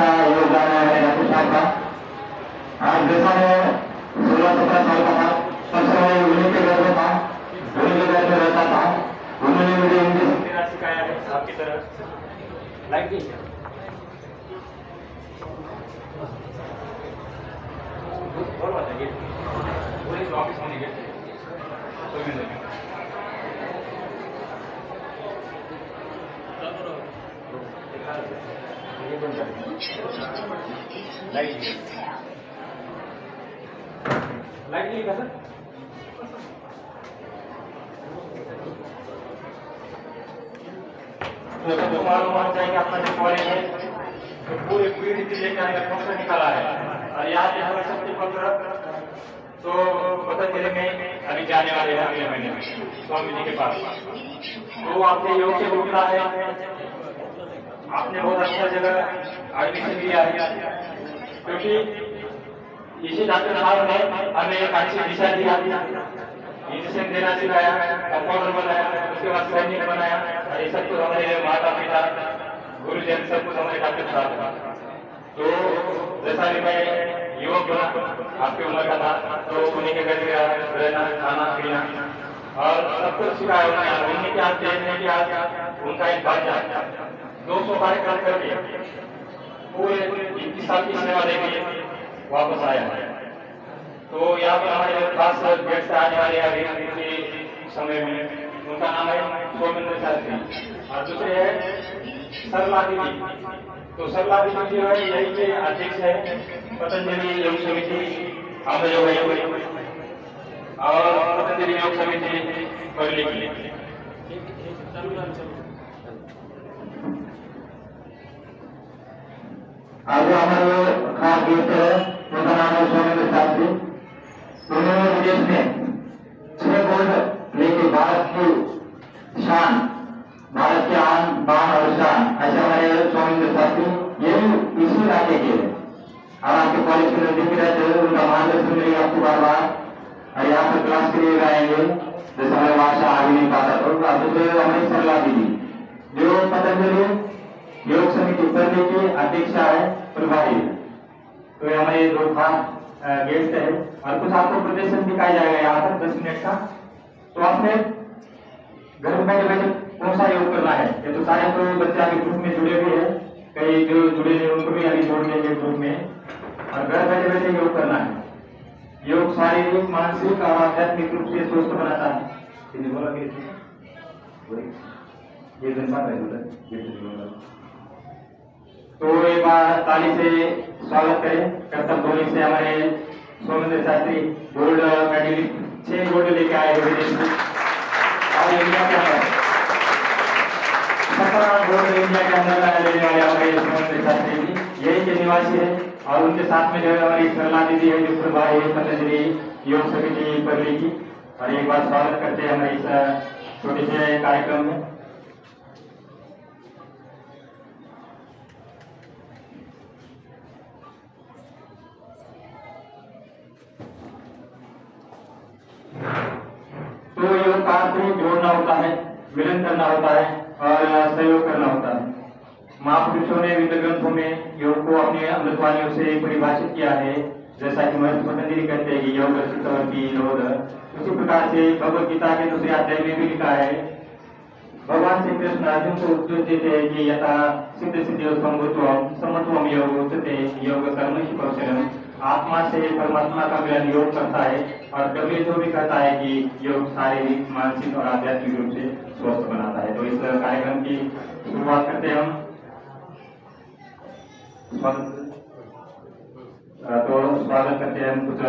मोठा योगदान आहे डॉक्टर साहेबचा. आज देशाने 16-17 साल का था, तब समय उन्हीं के घर में था, उन्हीं के घर में रहता था. उन्होंने मुझे हिंदी सिखाया है आपकी तरह लाइक नहीं और बताइए पूरे ऑफिस होने के कोई भी नहीं लाइट नहीं का सर तो सबको मालूम होना चाहिए अपना जो कॉलेज है तो पूरे पीढ़ी से लेकर आने का कौन सा निकाला है और यहाँ पे हमें शक्ति पत्र तो पतंजलि में अभी जाने वाले हैं अगले महीने में स्वामी जी के पास. तो आपने योग से उठना है, आपने बहुत अच्छा जगह एडमिशन लिया है क्योंकि इसी डॉक्टर साहब ने हमें एक अच्छी दिशा दिया, इंजेक्शन देना सिखाया, कंपाउंडर बनाया, उसके बाद सैनिक बनाया. ये सब कुछ हमारे माता पिता गुरुजन सब कुछ हमारे डॉक्टर साहब. तो जैसा भी मैं युवक बना आपकी उम्र का था तो उन्हीं के घर में रहना खाना पीना और सब कुछ सिखाया उन्होंने. उन्हीं के हाथ देखने के आज उनका एक बाजा 200 कार्यक्रम करके पूरे 21 साल की सेवा देके वापस आया है. तो यहाँ पर हमारे खास गेस्ट से आने वाले अभी के समय में उनका नाम है सोमेंद्र शास्त्री और दूसरे है सरला दीदी. तो सरला दीदी जो है यही के अध्यक्ष है पतंजलि योग समिति हम जो है और पतंजलि योग समिति बरली की. आज हमारे खास गेस्ट है उनका नाम है सोमेंद्र शास्त्री. उन्होंने विदेश में 6 गोल्ड लेके भारत की शान, भारत के आन बान और शान ऐसे हमारे सोमेंद्र शास्त्री ये भी इसी इलाके के हैं और आपके कॉलेज के नजदीक रहते हैं. उनका मार्गदर्शन मिलेगा आपको बार बार और यहाँ पर क्लास के लिए आएंगे जैसे हमारे भाषा आगे नहीं पाता. तो दूसरे हमारी सरला दीदी जो पतंजलि योग समिति बरली की अध्यक्षा है, प्रभारी. तो ये हमारे 2 खास गेस्ट है और कुछ आपको प्रदर्शन दिखाया जाएगा यहाँ पर 10 मिनट का. तो आपने घर में बैठे बैठे कौन सा योग करना है. ये तो सारे तो बच्चे अभी ग्रुप में जुड़े हुए हैं, कई जो जुड़े हैं उनको भी अभी जोड़ देंगे ग्रुप में. और घर बैठे बैठे योग करना है. योग शारीरिक मानसिक और आध्यात्मिक रूप से स्वस्थ बनाता है. ये तो एक बार ताली से स्वागत करें कर्तव्य ध्वनि से हमारे Somendra Shastri. Gold medalist 6 gold लेके आए हैं विदेश में और इंडिया के अंदर 17 गोल्ड इंडिया के अंदर लेने वाले हमारे सोमेंद्र शास्त्री जी यही के निवासी है. और उनके साथ में जो है हमारी सरला दीदी है जो प्रभारी है पतंजलि योग समिति बरली की. और एक बार स्वागत करते हैं हमारे इस छोटे से कार्यक्रम में. तो योग का अर्थ जोड़ना होता है, मिलन करना होता है और सहयोग करना होता है. महापुरुषों ने विभिन्न ग्रंथों में योग को अपने अमृतवाणियों से परिभाषित किया है. जैसा कि महर्षि पतंजलि कहते हैं कि योग सिद्धवती निरोध. उसी प्रकार से भगवद गीता के दूसरे अध्याय में भी लिखा है भगवान श्री कृष्ण अर्जुन को उपदेश देते हैं कि यथा सिद्ध सिद्धि समत्वम योग उच्यते योग कर्मणि कौशलम. आत्मा से परमात्मा का मिलन योग करता है और कबीर जो भी कहता है कि योग शारीरिक मानसिक और आध्यात्मिक रूप से स्वस्थ बनाता है. तो इस कार्यक्रम की शुरुआत करते हैं हम. तो स्वागत करते हैं हम. कुछ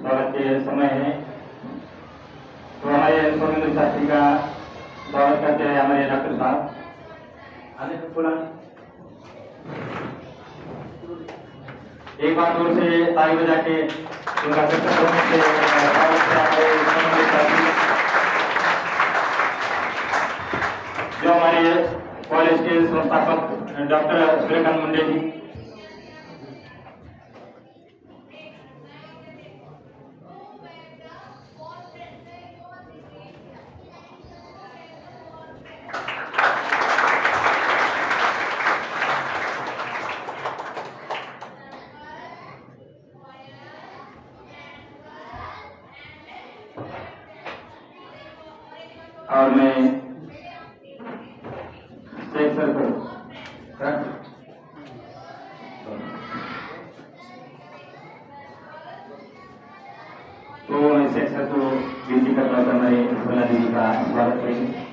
स्वागत के समय है तो हमारे सोमेंद्र शास्त्री का स्वागत करते हैं हमारे डॉक्टर साहब. आने को बोला एक बार दूर से ताली बजा के उनका स्वागत से जो हमारे कॉलेज के संस्थापक doctor Suryakant Munde ji. Check circle correct. तो ऐसे ऐसा तो विनती करना था मैं सोना दीदी का स्वागत करेंगे।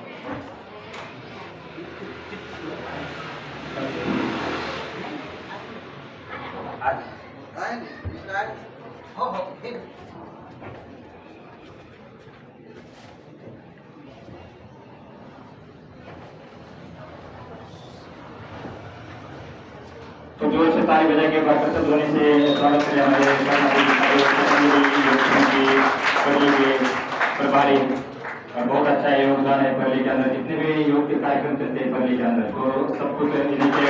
तो जोर से ताली बजा के बात करते ध्वनि से स्वागत करें हमारे परली के प्रभारी। और बहुत अच्छा योगदान है परली के अंदर, जितने भी योग के कार्यक्रम चलते हैं परली के अंदर तो सब कुछ इन्हीं के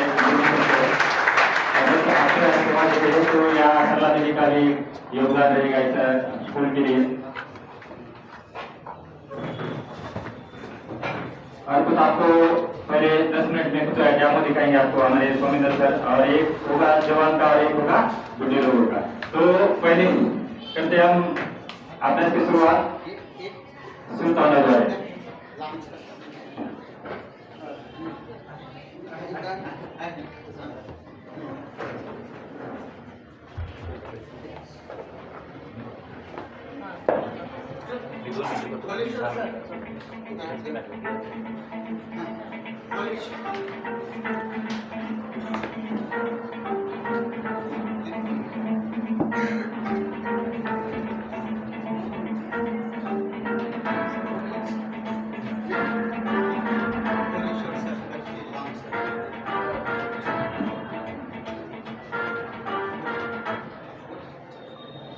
सेवा देते हैं। तो यहाँ सरला दीदी का भी योगदान रहेगा इस स्कूल के लिए। और कुछ आपको पहले 10 मिनट में कुछ डेमो दिखाएंगे आपको हमारे स्वामींद्र सर, और एक होगा जवान का और एक होगा बुढ़े लोगों का। तो पहले करते हम अभ्यास की शुरुआत। सुल्ताना जो है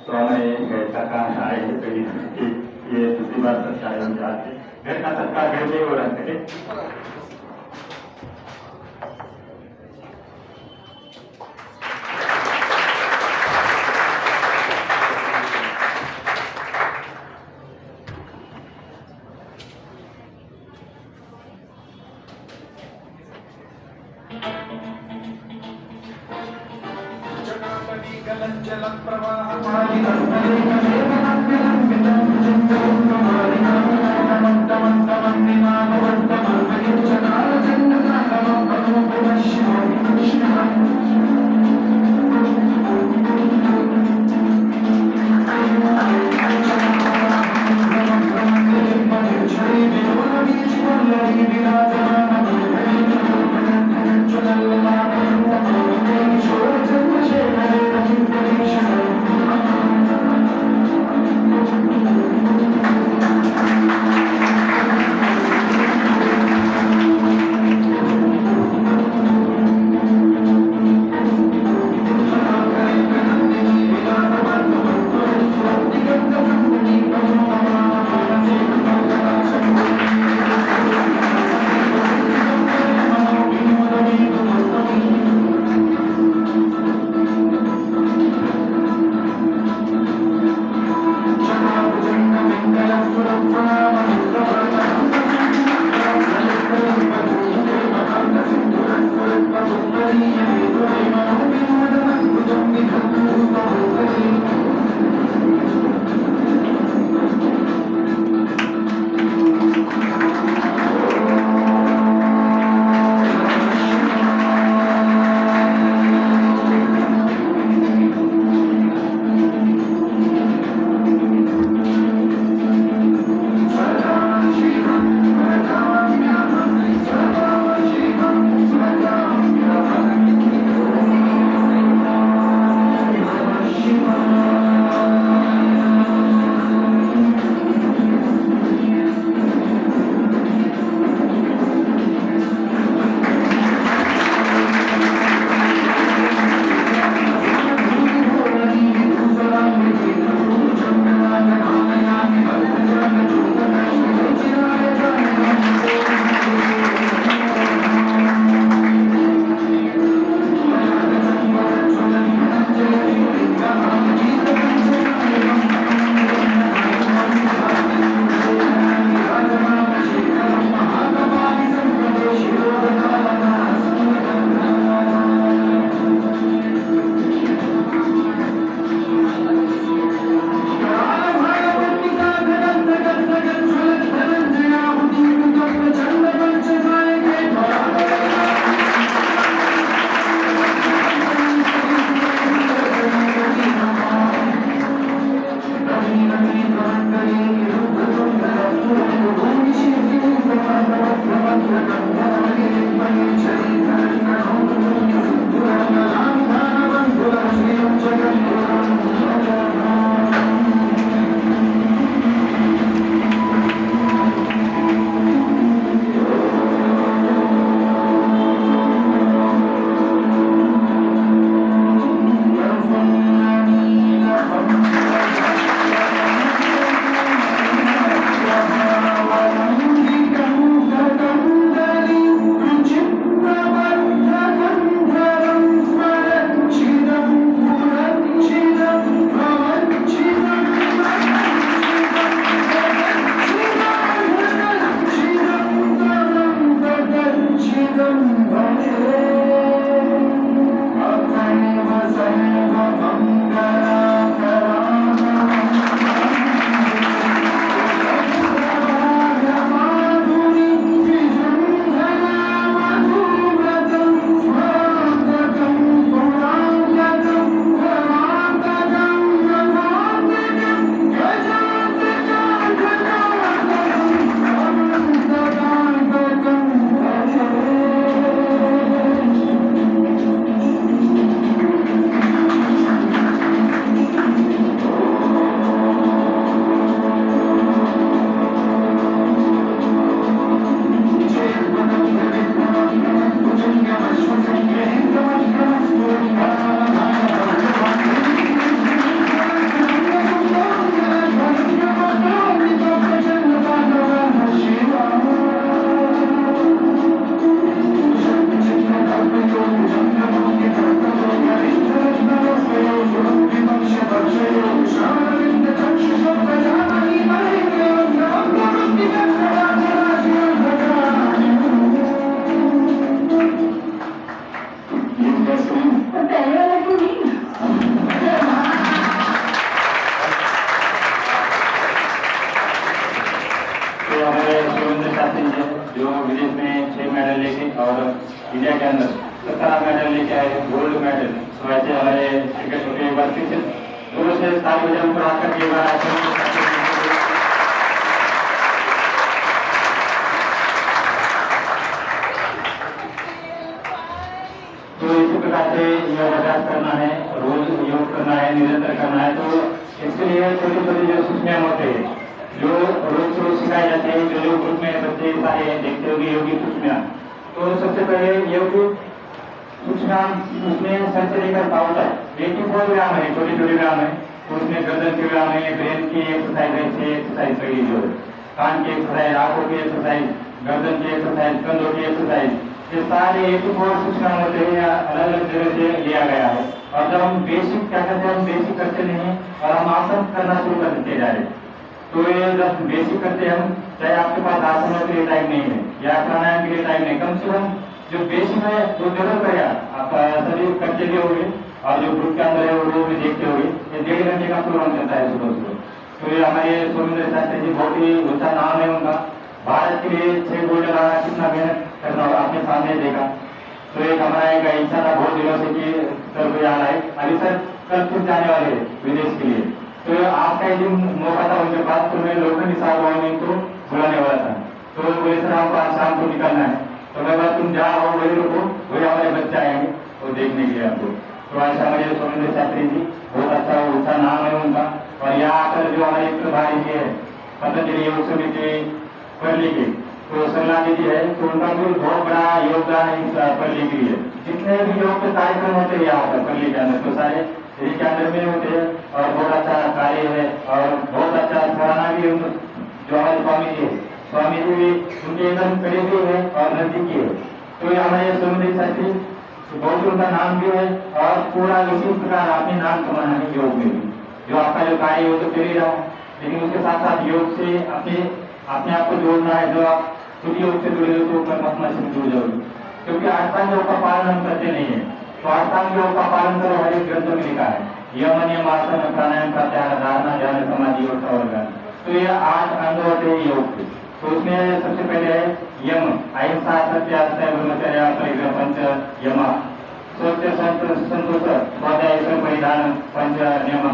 तो हमें काका आए ये दूसरी बार सत्कार घर का सत्कार घर में हो रहा है। जलं प्रवाह जो विदेश में 6 मेडल लेके और इंडिया के अंदर 17 मेडल लेके आए, गोल्ड मेडल। तो ऐसे हमारे क्रिकेट को एक बार फिर से जोरों से ताली बजाने पर आकर के बार तो इसी प्रकार से योग अभ्यास करना है, रोज योग करना है, निरंतर करना है। तो इसके लिए छोटे छोटे जो सूचनाएं होते हैं जो रोज सिखाए जाते हैं, जो लोग ग्रुप में बच्चे सारे देखते होंगे योगी सूचना। तो सबसे पहले योगी सूचना उसमें सर से लेकर पाँव तक 84 व्यायाम है, छोटे छोटे व्यायाम है। तो उसमें गर्दन के व्यायाम है, ब्रेन की एक्सरसाइज है, 6 एक्सरसाइज है, जो कान की एक्सरसाइज, आंखों की एक्सरसाइज, गर्दन की एक्सरसाइज, कंधों की एक्सरसाइज, ये सारे 84 सूचना होते हैं, अलग अलग जगह से लिया गया है। और जब हम बेसिक क्या करते हैं, हम बेसिक करते नहीं और हम आसन करना शुरू कर देते जा रहे। तो ये जब बेसिक करते हैं हम, चाहे आपके पास आसनों के लिए टाइम नहीं है या प्राणायाम के लिए टाइम नहीं, कम से कम जो बेसिक है वो जरूर करेगा। आप सभी करते भी होंगे और जो ग्रुप के अंदर है वो भी देखते होंगे। ये 1.5 घंटे का प्रोग्राम चलता है सुबह सुबह। तो ये हमारे सोमेंद्र शास्त्री जी बहुत ही ऊंचा नाम है उनका, भारत के लिए 6 गोल्ड लगाना कितना मेहनत करना आपने सामने देखा। तो एक हमारा एक इच्छा था बहुत दिनों से कि सर को जाना है, अभी सर कल फिर जाने वाले हैं विदेश के लिए। तो आपका एक दिन मौका था उनके पास, तो मैं लोकल हिसाब में इनको बुलाने वाला था। तो बोले सर हमको आज शाम को निकलना है। तो मैं बोला तुम जाओ वही रुको, वही हमारे बच्चे आएंगे वो देखने के लिए आपको। तो ऐसा हमारे सोमेंद्र शास्त्री जी बहुत अच्छा ऊंचा नाम है उनका। और यहाँ आकर जो हमारे एक भाई जी है पतंजलि योग समिति पढ़ के तो सलाह दीदी है, तो उनका भी बहुत बड़ा योगदान है इस पढ़ने के लिए। जितने भी योग के कार्यक्रम होते हैं यहाँ पर पढ़ने के अंदर, तो सारे यही के अंदर में होते हैं और बहुत अच्छा कार्य है और बहुत अच्छा सराहना भी जो हमारे स्वामी जी है, स्वामी जी भी उनके एकदम करीबी है और नजदीकी है। तो ये हमारे सोमेंद्र शास्त्री बहुत उनका नाम भी है और पूरा इसी प्रकार अपने नाम कमाना है योग में भी। जो आपका जो कार्य हो तो चल ही रहा, लेकिन उसके साथ साथ योग से अपने आप को जोड़ना है। जो आप खुद योग से जुड़े हो तो परमात्मा से जुड़ जाओगे, क्योंकि अष्टांग योग का पालन हम करते नहीं है। तो अष्टांग योग का पालन करो, हर एक ग्रंथ में लिखा है यम नियम आसन प्राणायाम प्रत्याहार धारणा ध्यान समाधि और प्रवर्गन। तो ये 8 अंग होते हैं योग के। तो उसमें सबसे पहले है यम, अहिंसा सत्य असत्य ब्रह्मचर्य परिग्रह पंच यम, सत्य संतोष स्वाध्याय परिधान पंच नियम।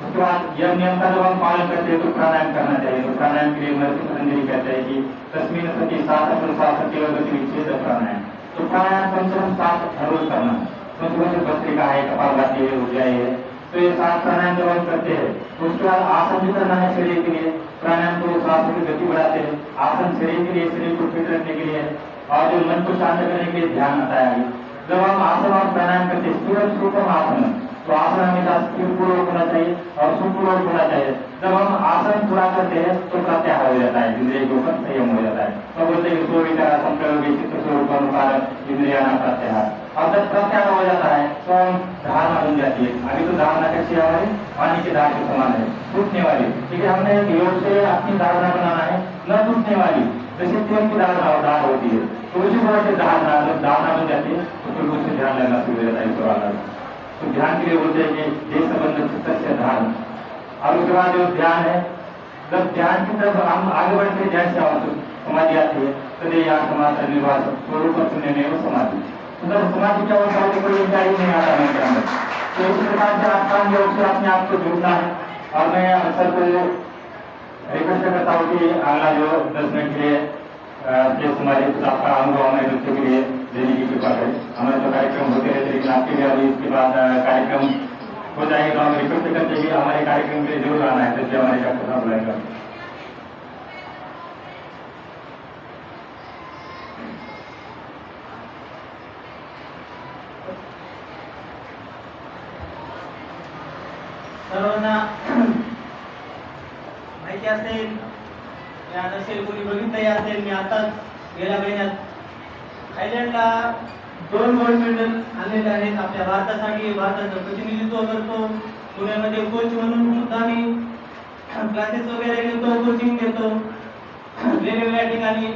उसके बाद यम नियम का जब हम पालन करते हैं तो प्राणायाम करना चाहिए। तो प्राणायाम के लिए महर्षि पतंजलि कहते हैं कि तस्मीन सती सात प्रसाद विच्छेद प्राणायाम। तो प्राणायाम कम से कम 7 हर रोज करना है। तो सुबह से भस्त्रिका है, कपालभाति है, ऊर्जाई है। तो ये 7 प्राणायाम जब हम करते हैं तो उसके बाद आसन भी करना है शरीर के लिए। प्राणायाम को सांसों की गति बढ़ाते हैं, आसन शरीर के लिए, शरीर को फिट रखने के लिए और जो मन को शांत करने के लिए ध्यान आता है। जब हम आसन और प्राणायाम करते हैं स्थिर सुखम आसन, तो आसन हमेशा स्थिर पूर्वक होना चाहिए और सुखपूर्वक होना चाहिए। जब हम आसन पूरा करते हैं तो प्रत्याहार हो जाता है, इंद्रिय के ऊपर संयम हो जाता है। तो बोलते हैं सो विचार संकल्प चित्त स्वरूप अनुसार इंद्रिया प्रत्याहार। और जब प्रत्याहार हो जाता है तो धारणा बन जाती है। अभी तो धारणा कैसी है, हमारी पानी की धार के समान है, टूटने वाली। ठीक है, हमने योग से अपनी धारणा बनाना है न टूटने वाली। तसे तेल की दाढ़ होती है, तो उसी तरह से दाढ़ बन जाती है, तो फिर उससे ध्यान लगना शुरू हो जाता है सवाल। तो ध्यान के लिए बोलते हैं कि देश संबंध चित्त से ध्यान। और उसके बाद जो ध्यान है, जब ध्यान की तरफ हम आगे बढ़ते हैं, ध्यान से समाधि आती है, तो या समाधि निर्वास स्वरूप सुनने में वो समाधि। मतलब समाधि क्या होता है, कोई विचार ही नहीं आता मन के अंदर। तो इस प्रकार से आसान योग से अपने आप को जुड़ना है। और मैं अवसर को रिक्वेस्ट करता हूँ कि अगला जो 10 मिनट के लिए हमारे आपका अनुभव हमारे बच्चों के लिए देने की कृपा करें। हमारे तो कार्यक्रम होते रहते, लेकिन आपके लिए अभी इसके बाद कार्यक्रम हो जाएगा, तो हम रिक्वेस्ट करते हैं कि हमारे कार्यक्रम के लिए जरूर आना है, जैसे हमारे डॉक्टर साहब बुलाएगा। सर्वांना माहिती असेल या नसेल, कोणी बघितलंही असेल, मी आताच गेल्या महिन्यात थायलंडला 2 गोल्ड मेडल आणलेले आहेत आपल्या भारतासाठी. भारताचं प्रतिनिधित्व करतो. पुण्यामध्ये कोच म्हणून सुद्धा मी क्लासेस वगैरे घेतो, कोचिंग घेतो. वेगवेगळ्या ठिकाणी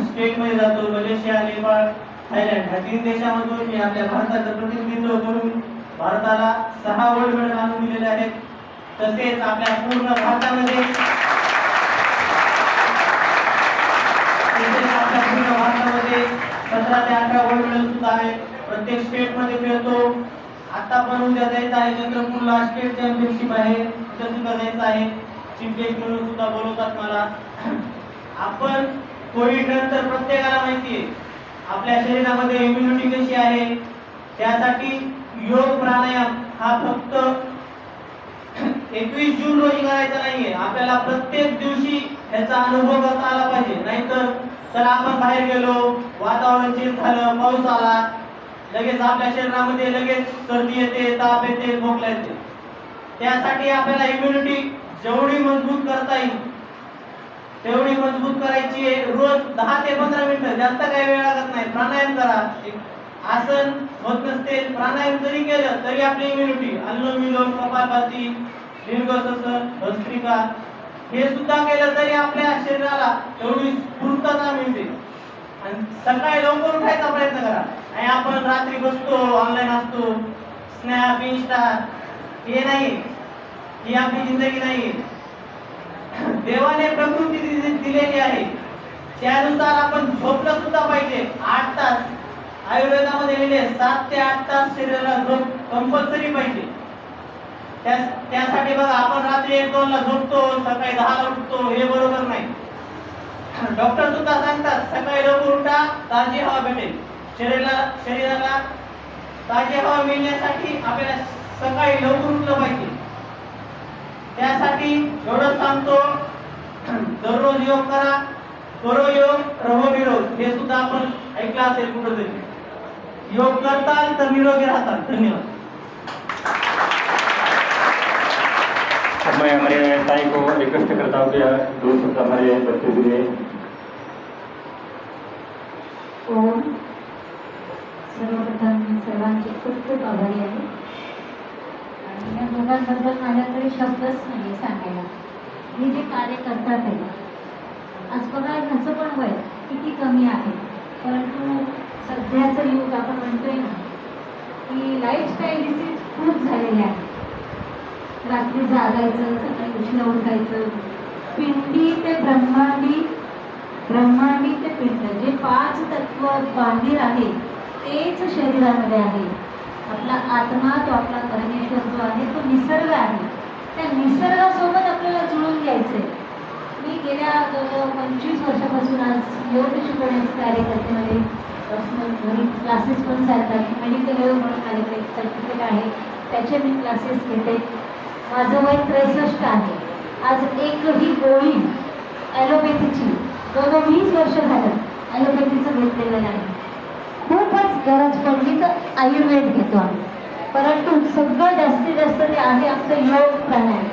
स्टेटमध्ये जातो. मलेशिया, नेपाळ, थायलंड ह्या 3 देशांमधून मी आपल्या भारताचं प्रतिनिधित्व करून भारताला 6 गोल्ड मेडल आणून दिलेले आहेत. तसेच आपल्या पूर्ण भारतामध्ये 17 ते 18 गोल्ड मेडल सुद्धा आहेत. प्रत्येक स्टेट मध्ये खेळतो. आता पण उद्या जायचं आहे चंद्रपूरला, स्टेट चॅम्पियनशिप आहे, तिथे सुद्धा जायचं आहे. चीफ गेस्ट म्हणून सुद्धा बोलवतात मला. आपण कोविड नंतर प्रत्येकाला माहिती आहे आपल्या शरीरामध्ये इम्युनिटी कशी आहे. त्यासाठी योग प्राणायाम हा फक्त 21 जून रोजी करायचा नाहीये. आपल्याला प्रत्येक दिवशी याचा अनुभव करता आला पाहिजे. नाहीतर चला आपण बाहेर गेलो, वातावरण चेंज झालं, पाऊस आला, लगेच आपल्या शरीरामध्ये लगेच सर्दी येते, ताप येते, खोकला येते. त्यासाठी आपल्याला इम्युनिटी जेवढी मजबूत करता येईल तेवढी मजबूत करायची आहे. रोज 10 ते 15 मिनिटं, जास्त काही वेळ लागत नाही. प्राणायाम करा. आसन होत नसते, प्राणायाम जरी केलं तरी आपली इम्युनिटी, अनुलोम विलोम, कपालभाती, दीर्घश्वासन, भस्त्रिका हे सुद्धा केलं तरी आपल्या शरीराला तेवढी स्फूर्तता मिळते. आणि सकाळी लवकर उठायचा प्रयत्न करा. आणि आपण रात्री बसतो, ऑनलाईन असतो, स्नॅप, इंस्टा, हे नाही, ही आपली जिंदगी नाही. देवाने प्रकृती दिलेली आहे, त्यानुसार आपण झोपलं सुद्धा पाहिजे. 8 तास आयुर्वेदामध्ये लिहिले 7 ते 8 तास शरीराला झोप कंपल्सरी पाहिजे. त्यासाठी बघा आपण रात्री 1-2 ला झोपतो, सकाळी 10 ला उठतो, हे बरोबर नाही. डॉक्टर सुद्धा सांगतात सकाळी लवकर उठा, ताजी हवा भेटेल. शरीराला ताजी हवा मिळण्यासाठी आपल्याला सकाळी लवकर उठलं पाहिजे. त्यासाठी एवढं सांगतो, दररोज योग करा. करो योग, रहो निरोग, हे सुद्धा आपण ऐकलं असेल कुठेतरी. योग करताल तर निरोगी राहताल. धन्यवाद. मैं हमारे ताई को रिक्वेस्ट करता हूँ कि 2 शब्द हमारे बच्चे के लिए। सर्वप्रथम सर्वांचे खूप खूप आभारी आहे. आणि या दोघांबद्दल माझ्याकडे शब्दच नाही सांगायला. हे जे कार्य करतात आहे, आज बघा ह्याचं पण वय किती कमी आहे, परंतु सध्याचं युग आपण म्हणतोय ना की लाईफस्टाईल डिसीज खूप झालेले आहे. रात्री जागायचं, सकाळी उशिरा उठायचं. पिंडी ते ब्रह्मांडी, ब्रह्मांडी ते पिंड, जे 5 तत्व बांधील आहे तेच शरीरामध्ये आहे. आपला आत्मा, तो आपला परमेश्वर जो आहे, तो निसर्ग आहे. त्या निसर्गासोबत आपल्याला जुळून घ्यायचंय. मी गेल्या 25 वर्षापासून आज योग शिकवण्याचे कार्य करते. माझे पर्सनल घरी क्लासेस पण चालतात. मेडिकल योग म्हणून माझ्याकडे सर्टिफिकेट आहे, त्याचे मी क्लासेस घेते. माझं वय 63 आहे. आज एकही गोळी ॲलोपॅथीची 20 वर्ष झालं ॲलोपॅथीचं घेतलेलं नाही. खूपच गरज पडली तर आयुर्वेद घेतो आम्ही, परंतु सगळं जास्तीत जास्त जे आहे आमचं योग प्राणायाम.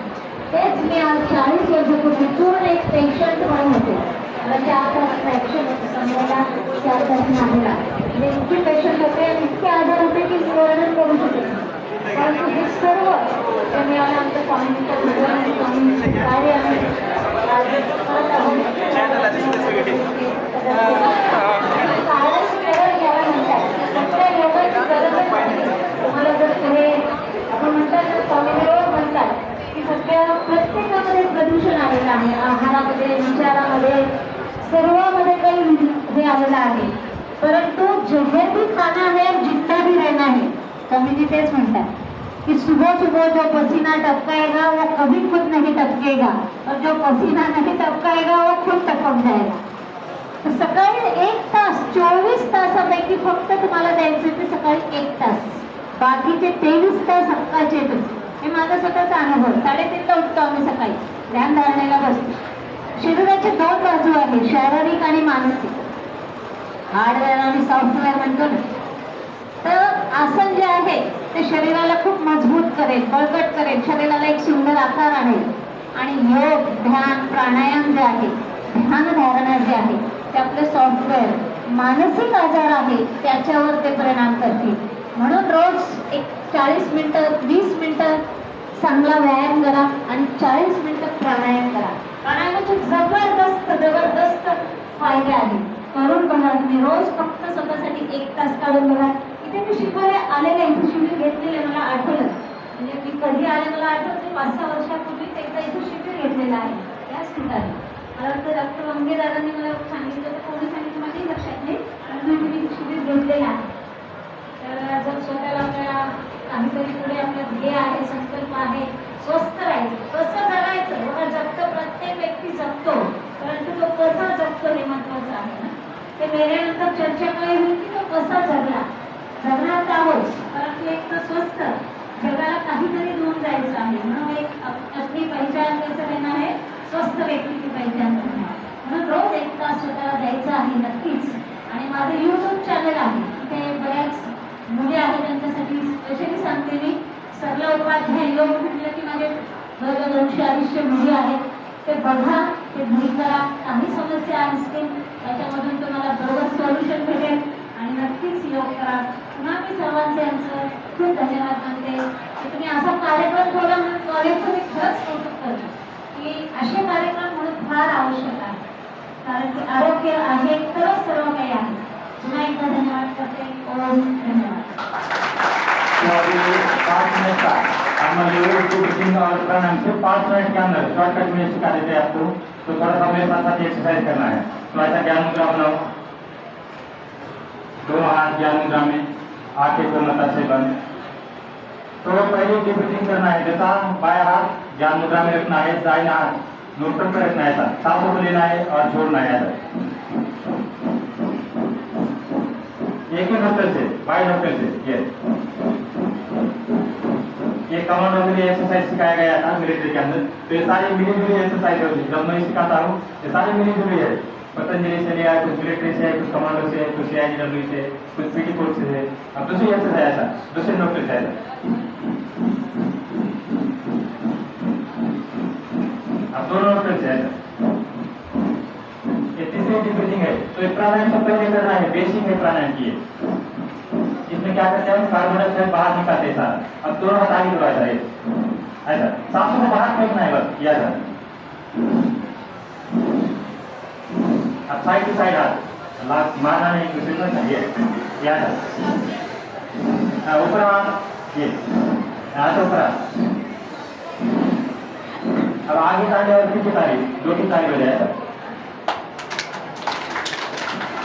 तेच मी आज 40 वर्षापूर्वी पूर्ण एक पेशंट म्हणून होते. मला 4 तास फ्रॅक्चर होतं, समजायला 4 तास मागेला. म्हणजे इतके पेशंट होते आणि इतके आजार होते की वर्णन करू शकत नाही. परंतु हे सर्व ते मिळालं आमचं स्वामींच्या कार्य आहे. तुम्हाला जर हे आपण म्हणतात ना स्वामी म्हणतात की सध्या प्रत्येकामध्ये प्रदूषण आलेलं आहे, आहारामध्ये, विचारामध्ये, सर्वांमध्ये काही हे आलेलं आहे. परंतु जगह भी खाना है जितना भी रहना है, स्वामीजी तेच म्हणतात कि सुबह सुबह जो पसीना टपकाएगा वो कभी खुद नहीं टपकेगा और जो पसीना नहीं टपकाएगा वो खुद टपक जाएगा. तर सकाळी 1 तास 24 तासापैकी फक्त तुम्हाला द्यायचे ते सकाळी 1 तास, बाकीचे 23 तास हक्काचे. हे माझा स्वतःचा अनुभव. 3:30ला उठतो आम्ही सकाळी, ध्यान धारणेला बसतो. शरीराचे 2 बाजू आहे, शारीरिक आणि मानसिक. हार्डवेअर आणि सॉफ्टवेअर म्हणतो ना. तर आसन जे आहे ते शरीराला खूप मजबूत करेल, बळकट करेल, शरीराला एक सुंदर आकार आणेल. आणि योग, ध्यान, प्राणायाम जे आहे, ध्यान धारणा जे आहे ते आपले सॉफ्टवेअर, मानसिक आजार आहे त्याच्यावर ते परिणाम करतील. म्हणून रोज एक 40 मिनिटं 20 मिनिटं चांगला व्यायाम करा आणि 40 मिनिटं प्राणायाम करा. प्राणायामाचे जबरदस्त फायदे आहेत. करून बघा तुम्ही रोज, फक्त स्वतःसाठी 1 तास काढून बघा. इथे मी शिकवायला आलेले, इथे शिबिर घेतलेले मला आठवलं. म्हणजे मी कधी आले मला आठवते, 5-6 वर्षापूर्वीच एकदा इथे शिबिर घेतलेलं आहे त्याच ठिकाणी. मला वाटतं डॉक्टर वंगे दादांनी मला सांगितलं, तर कोणी सांगितलं माझ्याही लक्षात नाही, पण मी शिबिर घेतलेलं आहे. तर जर स्वतःला आपल्याला काहीतरी पुढे आपलं ध्येय आहे, संकल्प आहे, स्वस्थ राहायचं, कसं जगायचं. बघा, जगतो प्रत्येक व्यक्ती जगतो, परंतु तो कसा जगतो हे महत्वाचं आहे ना. ते मेल्यानंतर चर्चेमुळे होईल की तो कसा जगला. जगणार तर आहोत, परंतु एक तर स्वस्थ, जगाला काहीतरी देऊन जायचं आहे. म्हणून एक अपनी पहचान कैसे देना है, स्वस्थ व्यक्ती की पहचान देना है. म्हणून रोज 1 तास स्वतःला द्यायचा आहे नक्कीच. आणि माझं YouTube चॅनल आहे, तिथे बऱ्याच मुली आहेत, त्यांच्यासाठी स्पेशली सांगते मी. सरला उपाध्याय योग म्हटलं की माझे जवळजवळ 200-250 मुली आहेत. ते बघा, ते घरी करा. काही समस्या असतील त्याच्यामधून तुम्हाला बरोबर सोल्युशन भेटेल आणि नक्कीच योग करा. पुन्हा मी सर्वांचे यांचं खूप धन्यवाद मानते की तुम्ही असा कार्यक्रम ठेवला. म्हणून कॉलेजचं मी खरंच कौतुक करते की असे कार्यक्रम म्हणून फार आवश्यक आहे, कारण की आरोग्य आहे तरच सर्व काही आहे. पुन्हा एकदा धन्यवाद करते. ओम धन्यवाद. तो अभी 5 मिनट का हम योग की ब्रीथिंग और प्राणायाम से 5 मिनट के अंदर शॉर्टकट में सिखा देते हैं आपको. तो थोड़ा सा मेरे साथ साथ एक्सरसाइज करना है. तो ऐसा ज्ञान मुद्रा बनाओ, दोनों हाथ ज्ञान मुद्रा में, आंखें पूर्णता से बंद. तो पहले डीप ब्रीथिंग करना है. जैसा बाया हाथ ज्ञान मुद्रा में रखना है, दाहिना हाथ नोटन पर रखना है. ऐसा सांसों को लेना है और छोड़ना है. ऐसा एक ही नोटल से, बाई नोटल से. ये कमांडो के लिए एक्सरसाइज सिखाया गया था मिलिट्री के अंदर. तो ये सारी मिली जुली एक्सरसाइज होती है. जब मैं सिखाता हूँ ये सारी मिली जुली है. पतंजलि से लिया है, कुछ मिलिट्री से है, कुछ कमांडो से है, कुछ CIGW से, कुछ पीटी कोर्स से है. अब दूसरी एक्सरसाइज ऐसा, दूसरे नोटल से ऐसा. अब दोनों नोटल से ऐसा. ये तीसरी डीप ब्रीथिंग है. तो ये प्राणायाम से पहले करना है, बेसिक है प्राणायाम की. इसमें क्या करते हैं, कार्बन डाइऑक्साइड बाहर निकालते हैं सारा. अब दोनों हाथ आगे बढ़ाया है ऐसा. सांसों को बाहर फेंकना है बस, या ऐसा. अब साइड टू साइड हाथ मारना नहीं, दूसरे को चाहिए या ऐसा. ऊपर हाथ, ये हाथ ऊपर. अब आगे ताली और पीछे ताली, 2 ताली बजाय ऐसा.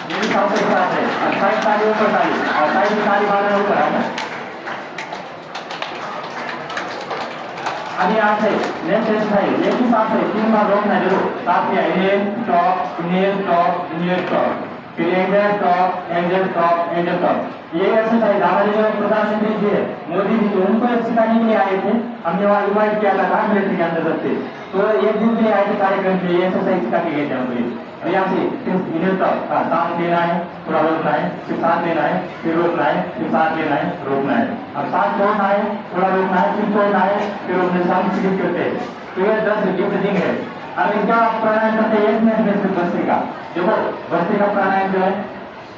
ये भी सांसों के साथ है. और साइड ताली ऊपर ताली, और साइड की ताली मारना ऊपर आता. अभी यहाँ से नेक्स्ट एक्सरसाइज एक ही सांस है, 3 बार रोकना है. जरूर साथ में inhale stop, inhale stop, inhale stop. फिर exhale stop, exhale stop, exhale stop. ये एक्सरसाइज हमारे जो प्रधानमंत्री जी है, मोदी जी, तो उनको सिखाने के लिए आए थे. हमने वहाँ इन्वाइट किया था कहा मिलिट्री के अंदर सबसे. तो एक दिन के लिए आए थे कार्यक्रम के लिए, एक्सरसाइज सिखा के गए थे हमको. और यहाँ से फिर इनहेल स्टॉप, सांस लेना है, थोड़ा रोकना है, फिर सांस लेना है, फिर रोकना है, फिर सांस लेना है, रोकना है. अब सांस छोड़ना है, थोड़ा रोकना है, फिर छोड़ना है, फिर रोकने सांस स्लिप करते हैं. तो ये 10 डीप ब्रीथिंग है. अब इनका प्राणायाम करते हैं 1 मिनट में. सिर्फ भस्त्रिका, देखो भस्त्रिका प्राणायाम जो है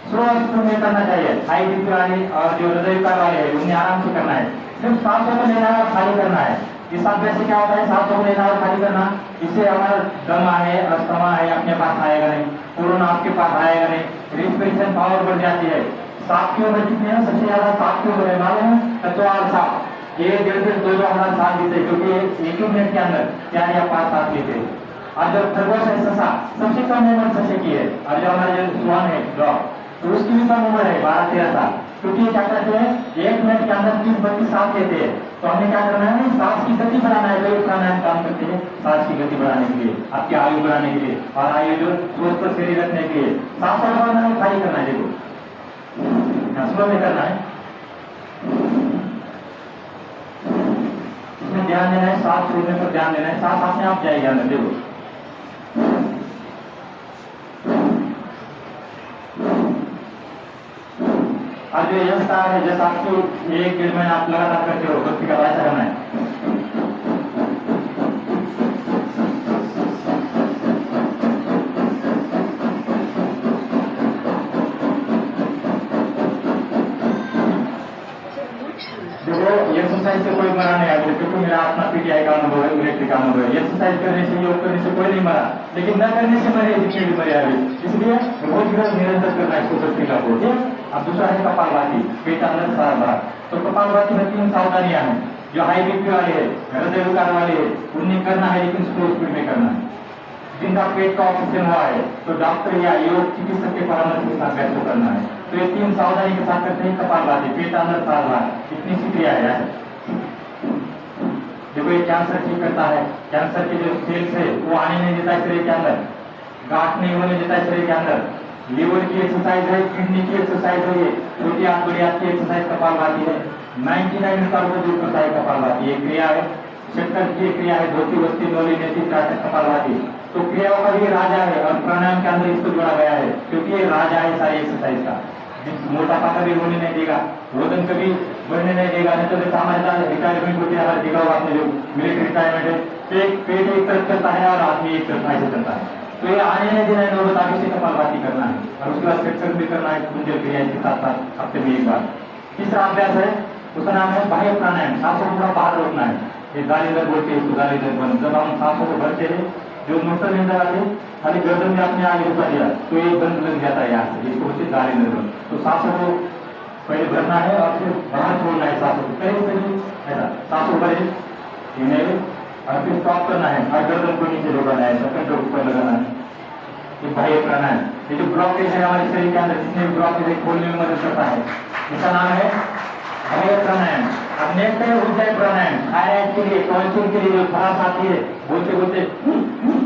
स्लो स्पीड में करना चाहिए. हाई बीपी वाले और जो हृदय विकार वाले हैं उन्हें आराम से करना है. सिर्फ सांसों को लेना है और खाली करना है. इस अभ्यास से क्या होता है, सांसों को लेना और खाली करना। इससे हमारा दम है, अस्थमा है, अपने पास आएगा नहीं, कोरोना आपके पास आएगा नहीं, रेस्पिरेशन पावर बढ़ जाती है। सांप की उम्र कितनी है? सबसे ज्यादा सांप की उम्र है मालूम है? 4 सांप 1-1.5-2 हमारा सांस जीते, क्योंकि 1 मिनट के अंदर 4 या 5 सांस लेते हैं। और जब खरगोश है, ससा, सबसे कम उम्र ससे की है। और जो हमारे जो स्वान है डॉग, तो उसकी भी कम उम्र है 12-13 साल, क्योंकि क्या करते हैं 1 मिनट के अंदर 30-32 सांस लेते हैं। तो हमें क्या करना है, सांस की गति बढ़ाना है। तो प्राणायाम काम करते हैं सांस की गति बढ़ाने के लिए, आपकी आयु बढ़ाने के लिए, और आयु जो स्वस्थ शरीर रखने के लिए। सांस बढ़ाना है, खाली करना है, देखो स्लो में करना है, इसमें ध्यान देना है, सांस छोड़ने पर ध्यान देना है, सांस अपने आप जाएगी अंदर, देखो। और जो यश कार्य है, जैसा आपको 1-1.5 महीना आप लगातार करते हो, बच्चे का ऐसा करना है। देखो एक्सरसाइज से कोई मरा नहीं है, क्योंकि मेरा अपना पीटीआई का अनुभव है, मिलिट्री का अनुभव है। एक्सरसाइज करने से, योग करने से कोई नहीं मरा, लेकिन न करने से मरे जितने भी मरे अभी। इसलिए रोज निरंतर करना है इसको, 10 दिन का हो। अब दूसरा है कपालभाति, पेट अंदर सारा बाहर। तो कपालभाति में 3 सावधानियां हैं। जो हाई बीपी वाले है, हृदय विकार वाले है, उन्हें करना है, लेकिन स्लो स्पीड में करना है। जिनका पेट का ऑपरेशन हुआ है, तो डॉक्टर या योग चिकित्सक के परामर्श के साथ बैठ करना है। तो ये 3 सावधानी के साथ करते हैं कपालभाति, पेट अंदर सारा बाहर। इतनी सी क्रिया है। देखो ये कैंसर ठीक करता है, कैंसर के जो सेल्स है वो आने नहीं देता है शरीर के अंदर, गांठ नहीं होने देता है शरीर के अंदर। लीवर की एक्सरसाइज है, किडनी की एक्सरसाइज है, ये छोटी हाथ बड़ी हाथ की एक्सरसाइज कपालभाति है। 99 का दूर करता है कपालभाति, ये क्रिया है। शक्कर की क्रिया है, धोती वस्ती नोली नेती कपालभाति। तो क्रियाओं का भी राजा है, और प्राणायाम के अंदर इसको जोड़ा गया है, क्योंकि ये राजा है सारी एक्सरसाइज का। मोटापा कभी होने नहीं देगा, वजन कभी बढ़ने नहीं देगा। नहीं तो जैसा हमारे रिटायरमेंट होती है, देखा होगा आपने, जो मिलिट्री रिटायरमेंट है, पेट एक तरफ चलता है और आदमी एक तरफ ऐसे चलता है। तो ये आने नहीं देना है, नौबत आगे से कपालभाति करना है, और उसके बाद सेक्शन भी करना है, कुंजल क्रिया के साथ साथ हफ्ते में एक बार। तीसरा अभ्यास है, उसका नाम है बाह्य प्राणायाम, सांसों को थोड़ा बाहर रोकना है। ये दालीदर बोलते हैं, इसको दालीदर बंद। जब हम सांसों को भरते हैं, जो मोटर निंदा आते खाली गर्दन में अपने आगे रुका दिया, तो ये बंद लग जाता है यहाँ से, इसको बोलते दालीदर बंद। तो सांसों को पहले भरना है और फिर बाहर छोड़ना है सांसों को, कहीं ऐसा सांसों भरे, और फिर स्टॉप करना है, और गर्दन को नीचे लगाना है, सकन को ऊपर लगाना है। ये बाह्य प्राणायाम। ये जो ब्लॉकेज है हमारे शरीर के अंदर, जितने भी ब्लॉकेज है खोलने में मदद करता है, इसका नाम है बाह्य प्राणायाम। अब नेक्स्ट है उज्जय प्राणायाम, थायराइड के लिए, टॉन्सिल के लिए जो खराश आती है, बोलते बोलते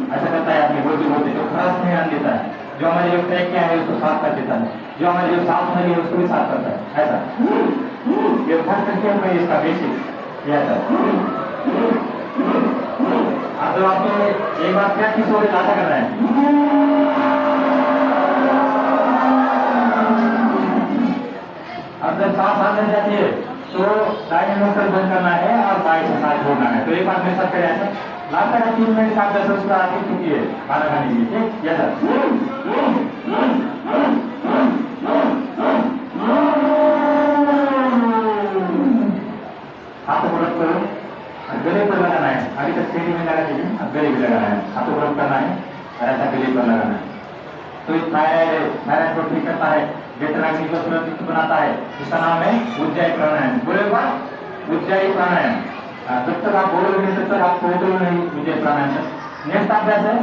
ऐसा करता है आदमी, बोलते बोलते जो खराश नहीं आने देता है, जो हमारे जो ट्रैकिया है उसको साफ कर देता है, जो हमारे जो सांस नली है उसको भी साफ करता है। ऐसा ये फर्स्ट करके हम इसका बेसिक ऐसा। अब जब आपने एक बार प्रैक्टिस हो गई, ऐसा करना है। अब जब सांस आने जाती है तो दाहिने मुंह पर बंद करना है और बाएं से सांस छोड़ना है। तो एक बार मेरे साथ करें ऐसा, लगातार 3 मिनट का अभ्यास उसका आगे चुकी है खाना खाने के लिए, ठीक? ऐसा हाथों को रख करो, गले पर लगाना है। अभी तक सीढ़ी में लगा दीजिए, अब गले भी लगाना है, हाथों को रख करना है और ऐसा गले पर लगाना है। तो ये थायराइड को ठीक करता है, वेतराग्नि को सुरक्षित बनाता है। इसका नाम है उज्जयी प्राणायाम। बोलेगा उज्जयी प्राणायाम। जब तक आप बोलोगे तब तक आप पहुंचोगे नहीं उज्जयी प्राणायाम तक। नेक्स्ट अभ्यास है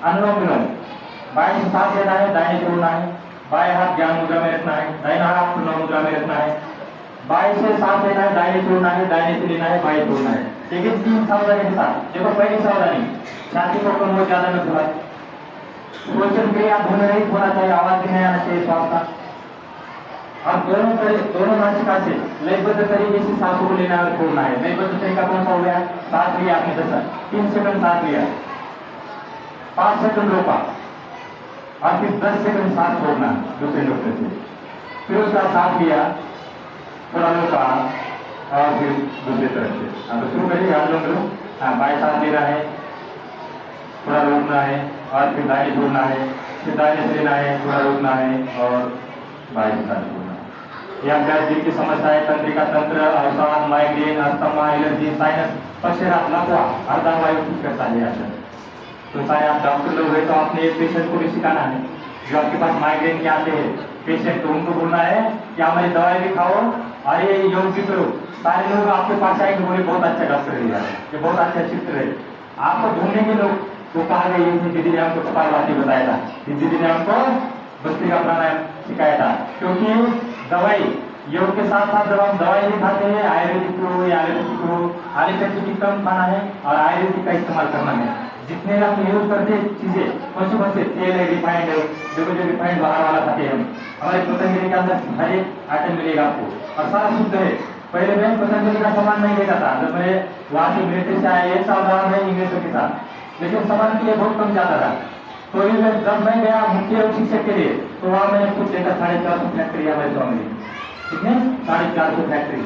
अनुलोम विलोम। बाएं से सांस लेना है, दाहिने छोड़ना है, बाएं हाथ ज्ञान मुद्रा में रखना है, दाहिना हाथ प्रणव मुद्रा में रखना है। बाएं से सांस लेना है, दाहिने छोड़ना है, दाहिने से लेना है, बाएं छोड़ना है। लेकिन 3 सावधानी के साथ। देखो पहली सावधानी, छाती को कम ज्यादा न घुमाए, श्वसन क्रिया ध्वनि रहित होना चाहिए, आवाज भी नहीं आना चाहिए श्वास का। अब दोनों नासिका से लयबद्ध तरीके से सांसों को लेना और छोड़ना है। लयबद्ध तरीका कौन सा हो गया? सांस लिया आपने 3 सेकंड सांस लिया, 5 सेकंड रोका और फिर 10 सेकंड सांस छोड़ना दूसरे डॉक्टर से, फिर उसका सांस लिया, थोड़ा रोका और फिर दूसरी तरफ से। अब शुरू करिए, आप लोग करो। हाँ, बाएं सांस लेना है, थोड़ा रोकना है और फिर दाहिने छोड़ना है, फिर दाहिने से लेना है, थोड़ा रोकना है और बाएं से सांस छोड़ना है। या दिल की समस्या है, तंत्रिका तंत्र, अवसाद, माइग्रेन, अस्थमा, एलर्जी, साइनस, पक्षाघात, लकवा, अर्धांगवायु ठीक करता है आपका। तो सारे आप डॉक्टर लोग हैं तो आपने एक पेशेंट को भी सिखाना है जो आपके पास माइग्रेन के आते हैं पेशेंट, तो उनको बोलना है कि हमारी दवाई भी खाओ और ये योग भी करो। सारे लोग आपके पास आएंगे बोले बहुत अच्छा डॉक्टर है यार, ये बहुत अच्छा चित्र है। आपको ढूंढने के लोग तो कहा गए ये दीदी ने हमको कपालभाति बताया था, दीदी ने हमको भस्त्रिका प्राणायाम सिखाया था। क्योंकि दवाई योग के साथ साथ जब हम दवाई भी खाते हैं आयुर्वेदिक हो या एलोपैथिक हो, एलोपैथिक कम खाना है और आयुर्वेदिक का इस्तेमाल करना है। जितने आप यूज करते चीजें कौन से तेल है, रिफाइंड है, देखो जो रिफाइंड बाहर वाला खाते हैं हम, हमारे पतंजलि के अंदर हर एक आइटम मिलेगा आपको और सारा शुद्ध है। पहले मैं पतंजलि का सामान नहीं लेता था, जब मैं वहां से मिलिट्री से आया 1 साल रहा मैं इंग्लिशों के साथ, लेकिन सामान के लिए बहुत कम जाता था। तो ये जब मैं गया मुख्य रोग शिक्षक के लिए तो वहां मैंने खुद देखा 450 फैक्ट्री हमारे स्वामी, ठीक है 450 फैक्ट्री,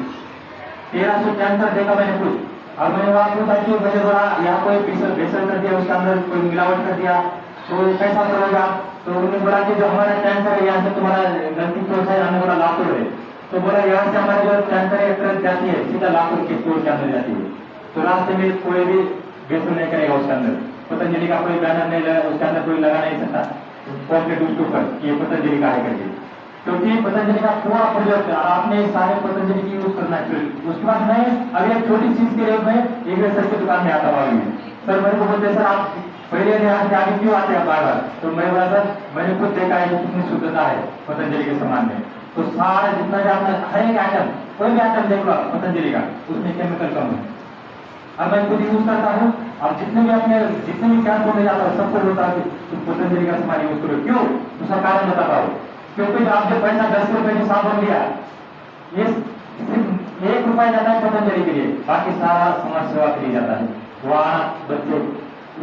1300 कैंसर देखा मैंने खुद। और मैंने वहां पूछा कि मैंने बोला यहाँ कोई बेसल कर दिया, उसके अंदर कोई मिलावट कर दिया तो कैसा करोगा? तो उन्होंने बोला कि जो हमारा टैंकर है यहाँ से तुम्हारा गलती क्यों है? हमने बोला लाखों है। तो बोला यहाँ से हमारे जो टैंकर है ट्रक जाती है सीधा लाखों के स्टोर के अंदर जाती है, तो रास्ते में कोई भी बेचल नहीं करेगा उसके अंदर। पतंजलि का कोई बैनर नहीं लगा, उसके अंदर कोई लगा नहीं सकता पॉकेट उसके ऊपर ये पतंजलि का है करके, क्योंकि पतंजलि का पूरा प्रोजेक्ट आपने सारे पतंजलि की यूज करना चाहिए। उसके बाद मैं अभी एक छोटी चीज के लिए मैं एक सर की दुकान में आता हुआ सर मेरे को बोलते सर आप पहले यहाँ से आगे क्यों आते हैं बार बार? तो मैं बोला सर मैंने खुद देखा है कि कितनी शुद्धता है पतंजलि के सामान में। तो सारा जितना भी आपने हर एक आइटम कोई भी आइटम देख लो पतंजलि का उसमें केमिकल कम है। अब मैं खुद यूज करता हूँ और जितने भी कैंप में जाता हूँ सबको बोलता है कि पतंजलि का सामान यूज करो। क्यों? उसका कारण बताता हूँ। क्योंकि आप जो पैसा 10 रुपए की साबुन लिया ये सिर्फ 1 रुपया जाता है पतंजलि के लिए, बाकी सारा समाज सेवा के लिए जाता है। वहाँ बच्चे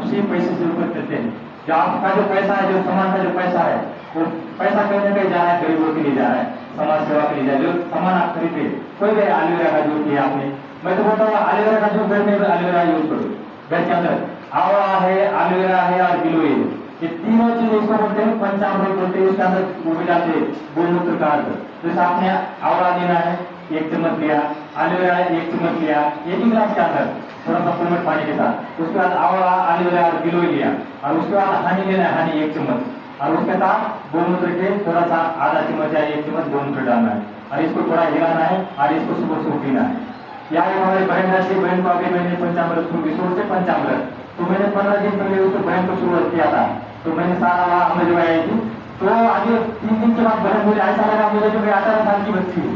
उसी पैसे से ऊपर करते हैं। जो आपका जो पैसा है, जो सामान का जो पैसा है वो पैसा कहीं ना कहीं जा रहा है गरीबों के लिए जा रहा है, समाज सेवा के लिए जा रहा है। जो सामान आप खरीदे कोई भी एलोवेरा का जूस किया आपने, मैं तो बोलता हूँ एलोवेरा का जूस घर में एलोवेरा यूज करो। घर के अंदर आवड़ा है, एलोवेरा है और गिलोय है, ये तीनों चीज इसको बोलते हैं पंचामृत बोलते हैं। उसके अंदर वो मिलाते हैं गोमूत्र का अर्थ। जैसे आपने आवड़ा लेना है 1 चम्मच लिया, एलोवेरा 1 चम्मच लिया, 1 गिलास के अंदर थोड़ा सा कोमल पानी के साथ, उसके बाद आवड़ा एलोवेरा और गिलोय लिया और उसके बाद हनी लेना है, हनी 1 चम्मच और उसके साथ गोमूत्र के थोड़ा सा आधा चम्मच या 1 चम्मच गोमूत्र डालना है और इसको थोड़ा हिलाना है और इसको सुबह सुबह पीना है। या हमारी बहन रहती बहन को अभी मैंने पंचामृत शुरू से पंचामृत, तो मैंने 15 दिन पहले उसको बहन को शुरुआत किया था, तो मैंने सारा वहाँ हमें जो आई थी। तो आगे 3 दिन के बाद बहन मुझे ऐसा लगा मुझे जो 18 साल की बच्ची हूँ,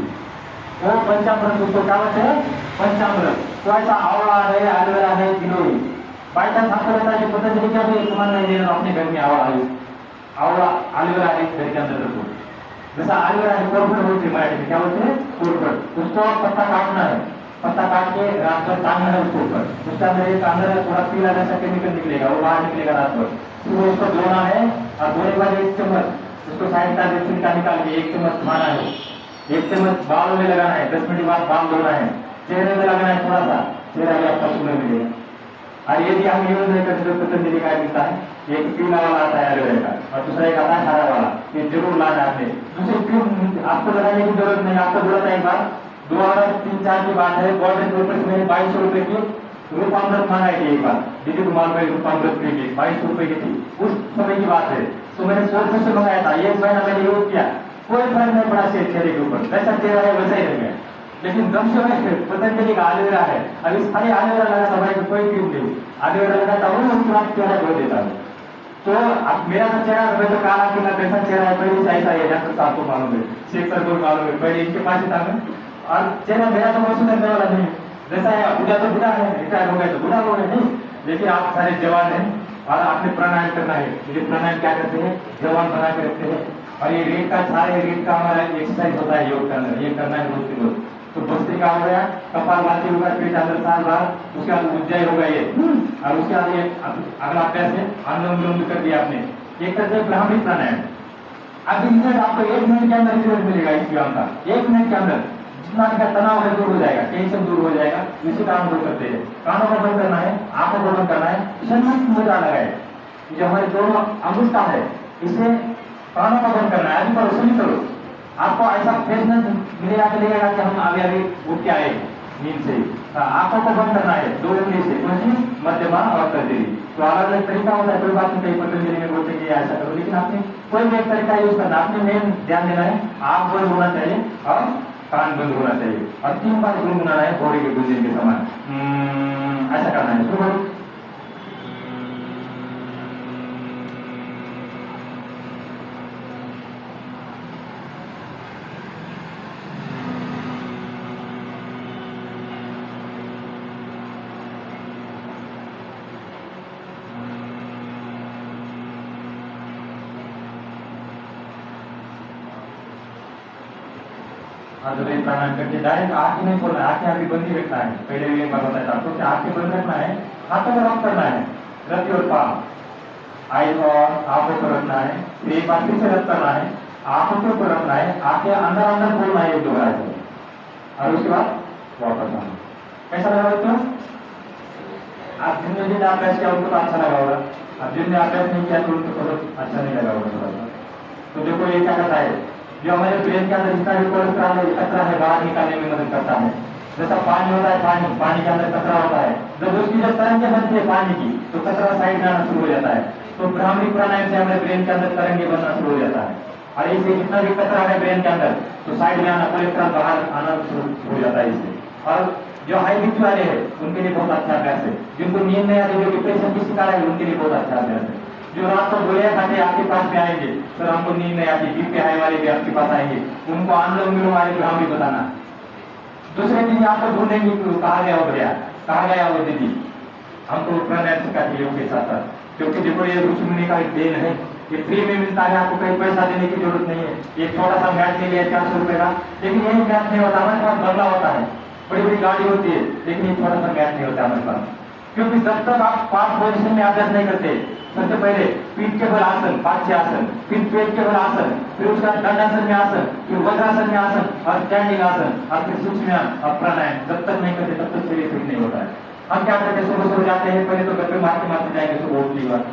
वो पंचामृत उसको क्या बोलते हैं पंचामृत। तो ऐसा आवड़ा है, एलोवेरा है, गिलोय। बाई चांस आपको लगता है कि पतंजलि का भी सामान नहीं लेना अपने घर में आवड़ा एलोवेरा है घर के अंदर रखो। जैसा एलोवेरा है कोरफड बोलते हैं मराठी में, क्या बोलते हैं कोरफड। उसको पत्ता काटना है, पत्ता काट के रात भर टांगना है उसके ऊपर, उसका अंदर एक अंदर थोड़ा पीला जैसा केमिकल निकलेगा वो बाहर निकलेगा रात भर। तो उसको धोना है और धोने के बाद 1 चम्मच उसको साइड का छिलका निकाल के 1 चम्मच खाना है, 1 चम्मच बालों में लगाना है, 10 मिनट बाद बाल धोना है, चेहरे में लगाना है थोड़ा सा, चेहरा भी आपका सुंदर मिलेगा। और यदि हम यूज नहीं करते तो पतंजलि का मिलता है, एक पीला वाला आता है एलोवेरा का और दूसरा एक आता है हरा वाला, ये जरूर लाना है आपने। दूसरे क्यों आपको लगाने की जरूरत नहीं, आपको जरूरत है एक बार 2003-4 की बात है, बॉर्डर के ऊपर से मैंने 2200 रुपए की रूपामृत मंगाई थी एक बार, दीदी कुमार भाई रूपामृत की 2200 रुपए की थी, उस समय की बात है। तो मैंने 400 से मंगाया था, 1 महीना मैंने यूज किया, कोई फर्क नहीं पड़ा चेहरे के ऊपर, वैसा चेहरा है वैसा ही रह गया। लेकिन जब से मैं पतंजलि का एलोवेरा है, अब इस खाली एलोवेरा लगाता भाई कोई क्रीम नहीं, एलोवेरा लगाता हूँ उसके बाद चेहरा धो देता हूँ। तो अब मेरा तो चेहरा मैं तो काला पीला कैसा चेहरा है पहले से ऐसा ही है, डॉक्टर साहब को मालूम है, शेख सर को मालूम है, पहले इनके पास ही था मैं। और चेहरा मेरा तो बहुत सुंदर वाला नहीं, जैसा है बुढ़ा तो बुढ़ा है, रिटायर हो गए तो बुढ़ा हो गए नहीं, लेकिन आप सारे जवान हैं और आपने प्राणायाम करना है। ये प्राणायाम क्या करते हैं, जवान बना के रखते हैं। और ये रीढ़ का सारे रीढ़ का हमारा एक्सरसाइज होता है योग करना, ये करना है रोज के रोज। तो भस्त्रिका हो गया, कपालभाति हो गया, पेट अंदर साल बार, उसके बाद उज्जय हो गया ये, और उसके बाद ये अगला अभ्यास है अनुलोम विलोम कर दिया आपने, एक तरह से ब्राह्मणी प्राणायाम। अब इसमें आपको 1 मिनट के अंदर रिजल्ट मिलेगा इस व्यायाम का, 1 मिनट के अंदर जितना का तनाव है दूर हो जाएगा, टेंशन दूर हो जाएगा। इसी काम को करते हैं, कानों को बंद करना है, आंखों को बंद करना है, सन्मुख मुद्रा लगाए, जो हमारे दोनों अंगुष्ठा है इसे कानों को बंद करना है। अभी करो, सभी करो, आपको ऐसा फ्रेशनेस मिलेगा कि लगेगा कि हम अभी अभी उठ के आए नींद से। आंखों को बंद करना है 2 उंगली से, कौन सी? मध्यमा और कर्जरी। तो अलग अलग तरीका होता है, कोई बात नहीं, कई पतंजलि में बोलते हैं कि ऐसा करो, लेकिन आपने कोई भी एक तरीका यूज करना। आपने मेन ध्यान देना है, आंख बंद होना चाहिए और कान बंद होना चाहिए और 3 बार गुनगुनाना है घोड़े के गुंजन के समान। ऐसा करना है। शुरू करो। अधूरे प्राणायाम करके डायरेक्ट आंखें नहीं खोलना है, आंखें अभी बंद ही रखना है। पहले भी एक बार बताया था आपको कि आंखें बंद रखना है, हाथों में रब करना है, रति और पाम, आई और आंखों को रखना है। फिर एक बार फिर से रब करना है, आंखों के ऊपर रखना है, आंखें अंदर अंदर खोलना है 1-2 बार और उसके बाद वापस आना। कैसा लगा दोस्तों? आप जिन दिन अभ्यास किया उनको तो अच्छा लगा होगा, अब जिनने अभ्यास नहीं किया तो उनको थोड़ा अच्छा नहीं लगा होगा। तो देखो ये क्या करता है, जो हमारे ब्रेन के अंदर जितना भी कोलेस्ट्रॉल है, कचरा है, बाहर निकालने में मदद करता है। जैसा पानी होता है, पानी के अंदर कचरा होता है, जब उसकी जब तरंगे बनती है पानी की तो कचरा साइड में आना शुरू हो जाता है। तो भ्रामरी प्राणायाम से हमारे ब्रेन के अंदर तरंगे बनना शुरू हो जाता है और इससे जितना भी कचरा है ब्रेन के अंदर तो साइड में आना, कोलेस्ट्रॉल बाहर आना शुरू हो जाता है इससे। और जो हाई बीपी वाले हैं उनके लिए बहुत अच्छा अभ्यास है, जिनको नींद नहीं आती, जो डिप्रेशन की शिकार है उनके लिए बहुत अच्छा अभ्यास है। जो रात को गोलियां खाते आपके पास में आएंगे, सर हमको नींद नहीं आती, बीपी हाई वाले भी आपके पास आएंगे, उनको अनुलोम विलोम वाले भ्रामरी बताना। दूसरे दिन आपको ढूंढेंगे कहा गया हो भैया, कहा गया वो दीदी, हमको प्राणायाम सिखाती योग के साथ साथ, क्योंकि देखो ये ऋषि मुनि का एक देन है, ये फ्री में मिलता है, आपको कहीं पैसा देने की जरूरत नहीं है। एक छोटा सा मैट ले लिया 400 रुपए का, लेकिन यही मैट नहीं होता, हमारे पास बंगला होता है, बड़ी बड़ी गाड़ी होती है, लेकिन ये छोटा सा मैट नहीं होता हमारे पास। क्योंकि जब तक आप 5 पोजिशन में अभ्यास नहीं करते, सबसे पहले पीठ के बल आसन, पाछे आसन, फिर पेट के बल आसन, फिर उसका दंडासन में आसन, फिर वज्रासन में आसन और स्टैंडिंग आसन और फिर सूक्ष्म और प्राणायाम, जब तक नहीं करते तब तक शरीर फिट नहीं होता है। हम क्या करते हैं, सुबह जाते हैं, पहले तो गप्पे मारते मारते जाएंगे, सुबह उठने बार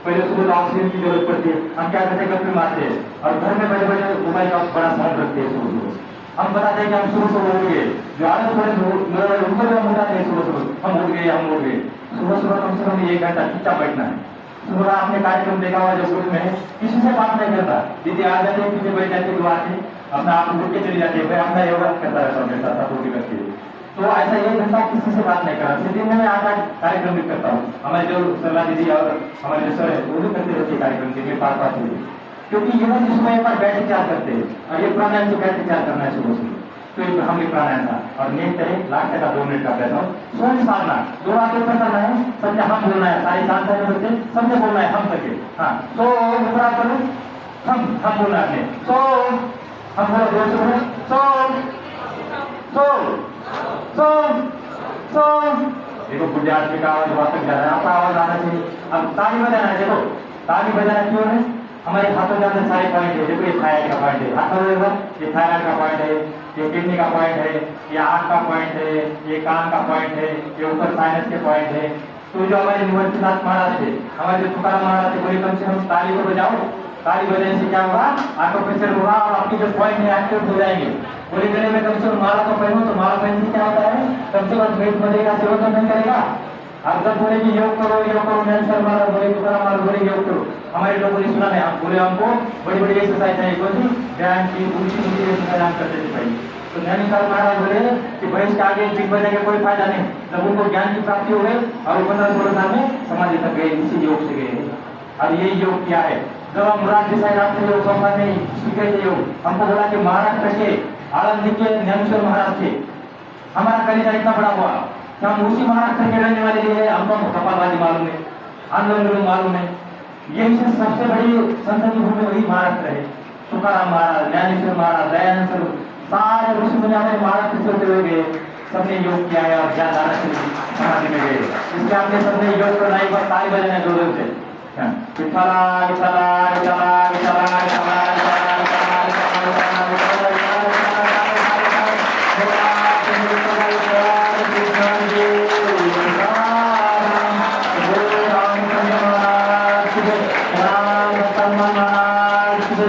पहले सुबह तो ऑक्सीजन की जरूरत पड़ती है, हम क्या करते हैं, गप्पे मारते हैं और घर में बड़े बड़े मोबाइल का बड़ा साउंड रखते हैं सुबह। हम बताते हैं कि हम सुबह उठ गए, जो आदत पड़े उनको जो हम उठाते हैं सुबह हम उठ गए। सुबह कम से कम 1 घंटा चुपचाप बैठना है। सुबह आपने कार्यक्रम देखा हुआ जो ग्रुप में है, किसी से बात नहीं करता, दीदी आ जाते हैं, पीछे बैठ जाते हैं, दुआ के अपना आप उठ के चली जाती है, अपना योगा करता रहता हूँ मेरे साथ रोटी करती है। तो ऐसा 1 घंटा किसी से बात नहीं करना। दिन में मैं 8 कार्यक्रम भी करता हूँ, हमारे जो सरला दीदी और हमारे जो सर है वो भी करते रहते कार्यक्रम के 5-5 बजे, क्योंकि ये जिसमें एक बार बैठ विचार करते हैं और ये प्राणायाम से बैठ विचार करना है सुबह से। तो ये हमने प्राणायाम था और नेट है लास्ट का 2 मिनट का कहता हूँ, स्वयं साधना 2 बात ऊपर करना है, सबसे हम बोलना है, सारे 4 बच्चे सबसे बोलना है, हम सके। हाँ तो ऊपर करो, हम बोलना है, सो हम बोलो 2 से बोलो, सो देखो बुढ़े आदमी का आवाज बहुत तक जा रहा है, आपका आवाज आना चाहिए। अब ताली बजाना है, देखो ताली बजाना क्यों है, हमारे हाथों के अंदर सारे पॉइंट है, देखो ये थायराइड का पॉइंट है, हाथों में ये थायराइड का पॉइंट है, ये किडनी का पॉइंट है, ये आंख का पॉइंट है, ये कान का पॉइंट है, ये ऊपर साइनस के पॉइंट है। तो जो हमारे निवृत्तिनाथ महाराज थे, हमारे जो तुकाराम महाराज थे, बोले कम से कम ताली को बजाओ, ताली बजाने से क्या होगा, आंखों प्रेशर होगा और आपके जो पॉइंट है एक्टिव हो जाएंगे। बोले गले में कम से कम माला को पहनो, तो माला पहनने से क्या होता है, कम से कम पेट बजेगा, सेवा नहीं करेगा। अब जब बोले कि योग करो नैनसर महाराज बोले, तुकाराम महाराज बोले योग करो, हमारे लोगों ने सुना नहीं, हम बोले हमको बड़ी बड़ी एक्सरसाइज चाहिए, कौन सी ध्यान की ऊंची एक्सरसाइज हम करते थे भाई। तो नैनसर महाराज बोले कि भैंस के आगे पीठ बजाने का कोई फायदा नहीं, जब उनको ज्ञान की प्राप्ति हो गई और 15-16 साल में समाधि तक गए, इसी योग से गए। और ये योग क्या है, जब हम मुराद देसाई राष्ट्रीय योग संस्था में सीखे थे योग, हमको बोला कि महाराष्ट्र के आनंद के ज्ञानेश्वर महाराज थे, हमारा कलेजा इतना बड़ा हुआ कि हम उसी महाराष्ट्र के रहने वाले लिए हमको कपालबाजी मालूम है, आंदोलन मालूम है। ये सबसे बड़ी संत की भूमि वही महाराष्ट्र है। तुकाराम महाराज, ज्ञानेश्वर महाराज, दयानंद स्वरूप, सारे ऋषि मुनि हमारे महाराष्ट्र से होते हुए गए, सबने योग किया है और ज्ञान दाना से समाधि में गए। इसलिए हमने सबने योग करना, एक बार ताली बजाना जोर से, विठला विठला विठला विठला विठला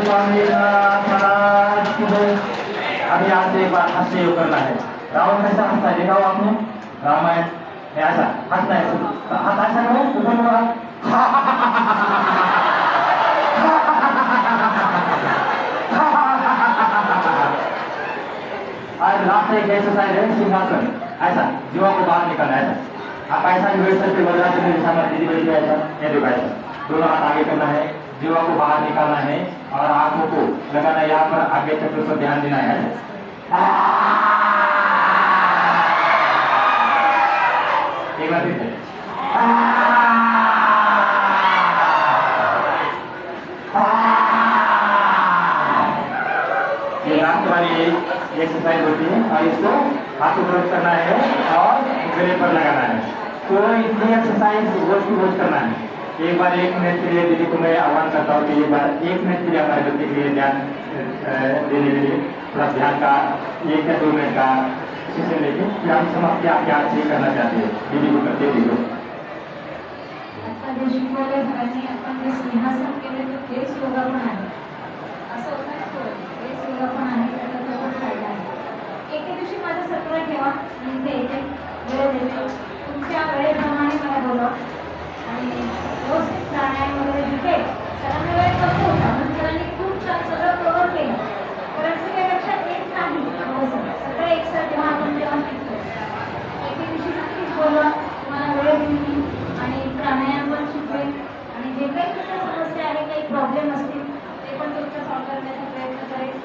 स्वामी सहयोग करना है। रावण कैसा हंसता है, देखा हो आपने रामायण में? ऐसा हंसना है, हाथ ऐसा करो ऊपर को आज लास्ट एक एक्सरसाइज है सिंहासन, ऐसा जीवा को बाहर निकालना है। आप ऐसा भी बैठ सकते, वज्रासन की दिशा में दीदी बैठी है ऐसा, ये देखो ऐसा, दोनों हाथ आगे करना है, जीवा को बाहर निकालना है और आंखों को लगाना है यहाँ पर, आगे चक्र पर ध्यान देना है। एक बार फिर ये लास्ट वाली एक्सरसाइज होती है और इसको हाथों पर करना है और गले पर लगाना है। तो इतनी एक्सरसाइज रोज की रोज करना है। एक बार 1 मिनट के लिए दीदी को मैं आह्वान करता हूँ कि एक बार 1 मिनट के लिए हमारे बच्चे के लिए ध्यान देने के लिए थोड़ा ध्यान का 1 या 2 मिनट का सेशन लेके फिर हम समझते आप क्या चीज करना चाहते हैं, दीदी को करते दीदी। आता जे शिकवले आणि आपण जे सिंहासन केले तर तेच योगा पण आहे, असं होतं ना, तेच योगा पण आहे, त्याचा तो पण फायदा आहे. एके दिवशी माझं सत्र ठेवा, मी इथे येते, वेळ देते, तुमच्या वेळेप्रमाणे मला बोलवा आणि व्यवस्थित प्राणायाम वगैरे तिथे सरांना वेळ कमी होता म्हणून सरांनी खूप छान सगळं कव्हर केलं, परंतु त्या लक्षात येत नाही सगळं एकसाथ जेव्हा आपण तेव्हा शिकतो. एके दिवशी नक्कीच बोलवा, तुम्हाला वेळ दिली आणि प्राणायाम पण शिकवेल आणि जे काही तुमच्या समस्या आहे, काही प्रॉब्लेम असतील ते पण तुमचं सॉल्व्ह करण्याचा प्रयत्न करेल.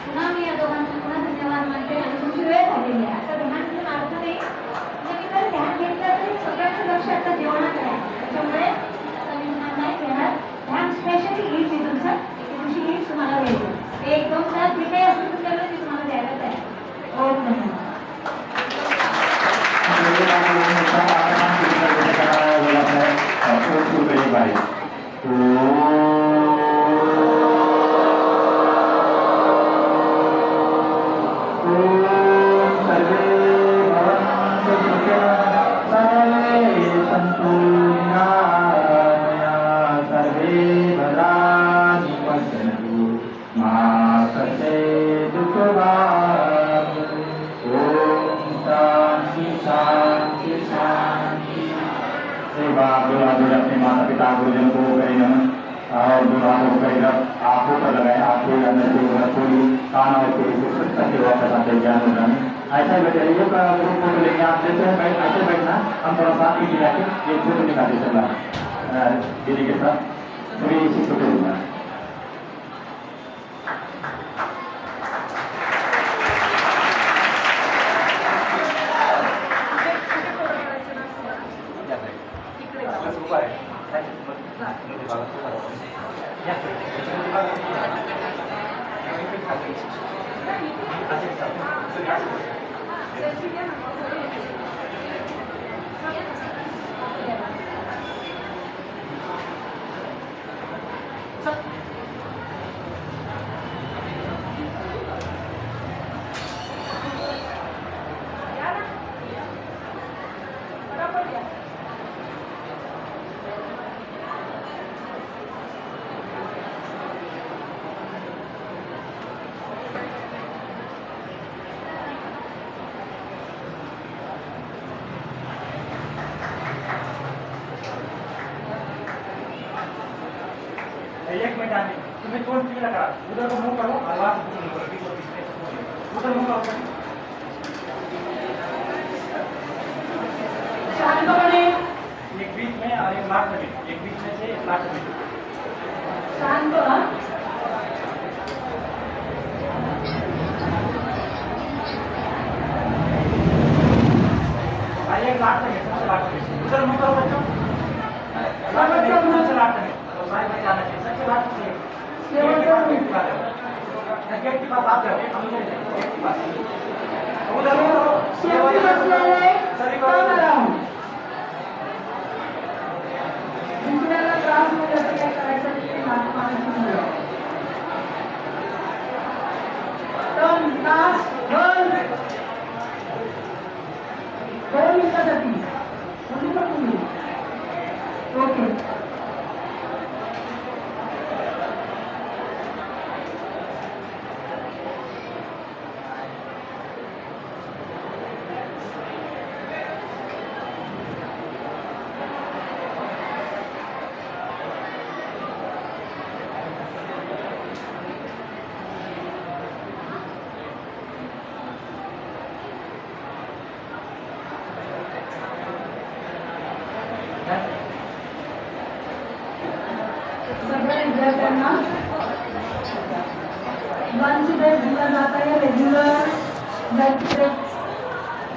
पुन्हा मी या दोघांचे पुन्हा धन्यवाद मानते आणि तुमची वेळ झालेली आहे. आता ध्यान घेऊन अर्थ नाही, म्हणजे जर ध्यान घेतलं तरी सगळ्यांचं लक्ष आता जेवणाकडे आहे, त्याच्यामुळे आता मी तुम्हाला नाही घेणार. ध्यान स्पेशली येईल मी तुमचं, एके दिवशी येईल तुम्हाला वेळ देईल. 1-2 तास जे काही असतील तुमच्या वेळ मी तुम्हाला द्यायला तयार आहे. धन्यवाद. अपने माता पिता गुरुजन को करें नमन और दोनों हाथों को करें रब आंखों पर लगाए, आंखें अंदर से पूरी कान और पूरी स्वच्छता से वापस आते ज्ञान होगा। ऐसा ही बैठे रहिए, ग्रुप फोटो लेंगे आप जैसे ऐसे बैठना, हम थोड़ा सा पीछे जाके एक फोटो निकालते चलना दीदी के साथ, सभी इसी फोटो होगा। एक मिनट आगे तुम्हें तोड़ के लगा, उधर को मुंह करो, आवाज उधर मुंह करो, शांतपणे एक बीच में और एक लास्ट में, एक बीच में से एक लास्ट में शांत हो। एक लास्ट में, सबसे लास्ट में उधर मुंह करो बच्चों, सबसे लास्ट में सबसे लास्ट में गेट के पास आप जाओ, गेट के पास उधर सभी को दूसरे क्लास में जैसे क्या करायचं ते टर्न क्लास 2 मिनिटासाठी ओके। सगळ्या विद्यार्थ्यांना लंच ब्रेक दिला जात आहे रेग्युलर लंच ब्रेक